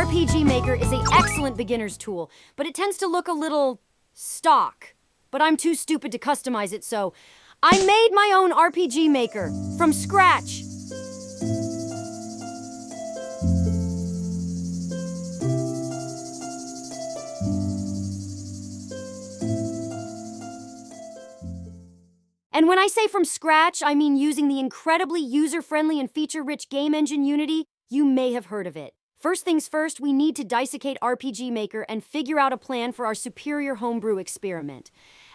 RPG Maker is an excellent beginner's tool, but it tends to look a little stock. But I'm too stupid to customize it, so I made my own RPG Maker from scratch. And when I say from scratch, I mean using the incredibly user-friendly and feature-rich game engine Unity. You may have heard of it. First things first, we need to dissecate RPG Maker and figure out a plan for our superior homebrew experiment.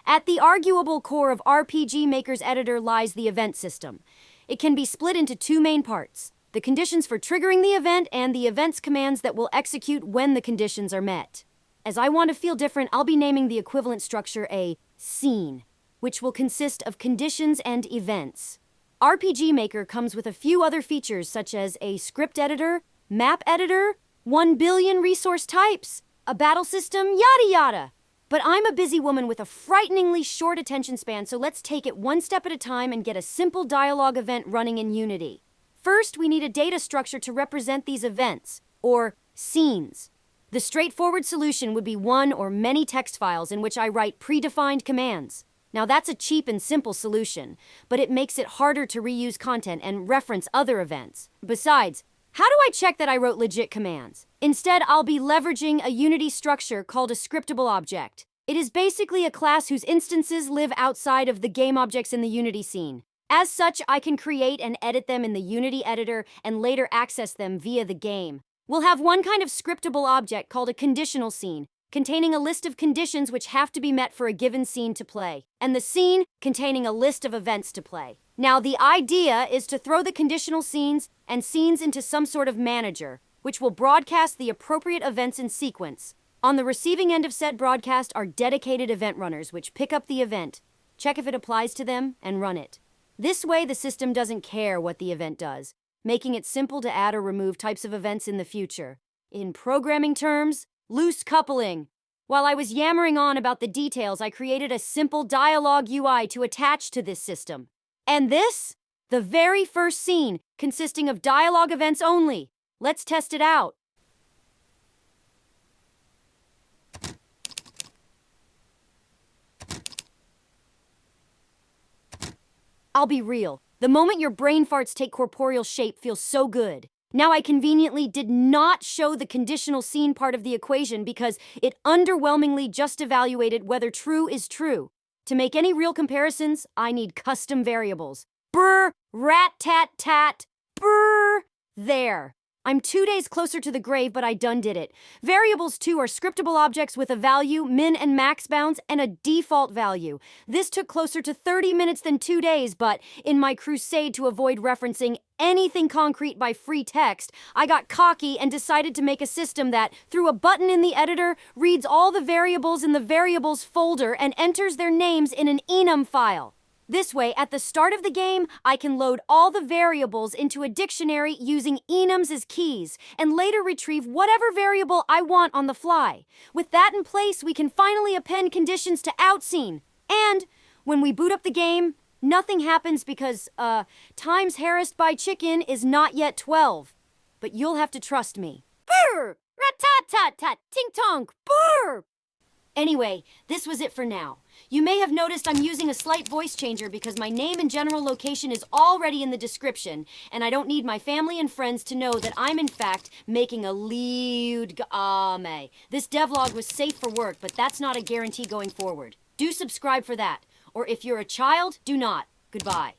At the arguable core of RPG Maker's editor lies the event system. It can be split into two main parts: the conditions for triggering the event and the events commands that will execute when the conditions are met. As I want to feel different, I'll be naming the equivalent structure a scene, which will consist of conditions and events. RPG Maker comes with a few other features such as a script editor, map editor, 1 billion resource types, a battle system, yada yada. But I'm a busy woman with a frighteningly short attention span, so let's take it one step at a time and get a simple dialogue event running in Unity. First, we need a data structure to represent these events, or scenes. The straightforward solution would be one or many text files in which I write predefined commands. Now that's a cheap and simple solution, but it makes it harder to reuse content and reference other events. Besides, how do I check that I wrote legit commands? Instead, I'll be leveraging a Unity structure called a scriptable object. It is basically a class whose instances live outside of the game objects in the Unity scene. As such, I can create and edit them in the Unity editor and later access them via the game. We'll have one kind of scriptable object called a conditional scene, containing a list of conditions which have to be met for a given scene to play, and the scene containing a list of events to play. Now, the idea is to throw the conditional scenes and scenes into some sort of manager, which will broadcast the appropriate events in sequence. On the receiving end of said broadcast are dedicated event runners, which pick up the event, check if it applies to them, and run it. This way, the system doesn't care what the event does, making it simple to add or remove types of events in the future. In programming terms, loose coupling. While I was yammering on about the details, I created a simple dialogue UI to attach to this system. And this? The very first scene, consisting of dialogue events only. Let's test it out. I'll be real. The moment your brain farts take corporeal shape feels so good. Now, I conveniently did not show the conditional scene part of the equation because it underwhelmingly just evaluated whether true is true. To make any real comparisons, I need custom variables. Brr, rat-tat-tat, brr, there. I'm 2 days closer to the grave, but I done did it. Variables, too, are scriptable objects with a value, min and max bounds, and a default value. This took closer to 30 minutes than 2 days, but in my crusade to avoid referencing anything concrete by free text, I got cocky and decided to make a system that, through a button in the editor, reads all the variables in the variables folder and enters their names in an enum file. This way, at the start of the game, I can load all the variables into a dictionary using enums as keys, and later retrieve whatever variable I want on the fly. With that in place, we can finally append conditions to outscene. And when we boot up the game, nothing happens because, times harassed by chicken is not yet 12. But you'll have to trust me. Brr! Rat-tat-tat-tat! Tink-tonk! Brr! Anyway, this was it for now. You may have noticed I'm using a slight voice changer because my name and general location is already in the description, and I don't need my family and friends to know that I'm in fact making a lead game. This devlog was safe for work, but that's not a guarantee going forward. Do subscribe for that, or if you're a child, do not. Goodbye.